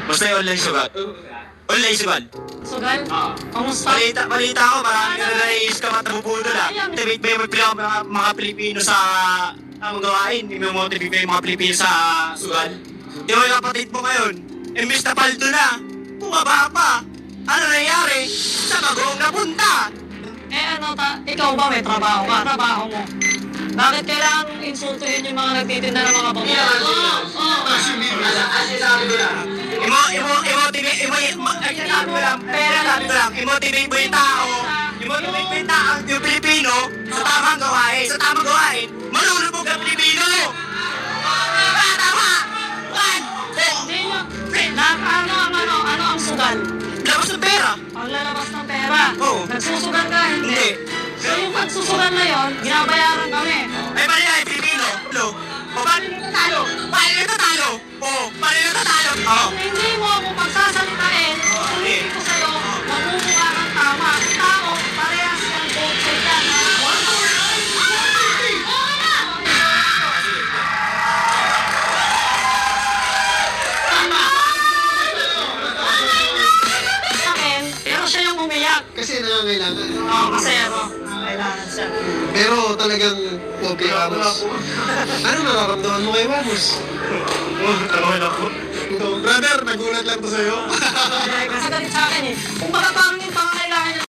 Basta yung online sugat. Online sugat. Sugal? Kamusta? Balita ko, marami na nai-scam at nabubudol ah. Motivate ba yung mga Pilipino sa tamang gawain? Motivate ba yung mga Pilipino sa sugal? Di ba yung kapatid mo ngayon? Imbis na paldo na, bumaba pa. Ano nangyari? Sa bagong napunta. Ikaw ba may trabaho ka? Trabaho mo. Bakit kailangang insultuhin yung mga nagtitinda ng mga bago? I-motivate mo yung tao, i-motivate mo yung Pilipino sa tamang gawain. Sa tamang gawain, malulubog ang Pilipino! Tama! One! Ano ang sugal? Labas ng pera! Paglalabas ng pera? Oo. Nagsusugal ka? Hindi. So yung pagsusugal na yon, ginabayaran kami. Ay, mali na yung Pilipino! O, paano yung tatalo? Paano yung tatalo? O, paano yung tatalo? Oo. Kung hindi mo ako pagsasalitain, ulitin ko sa'yo, magmumukha kang tama. Tao, parehas kang both side yan. Sa akin, pero siya yung umiyak. Kasi nangangailangan. Oo, kasi kailangan siya. Pero talagang pobre Ramos. Ano nararamdaman mo kay Ramos? Tawag ako. Brother, nagulat lang to sa'yo. Kasi galit sa akin eh. Kung baka parang yung pangangailangan niya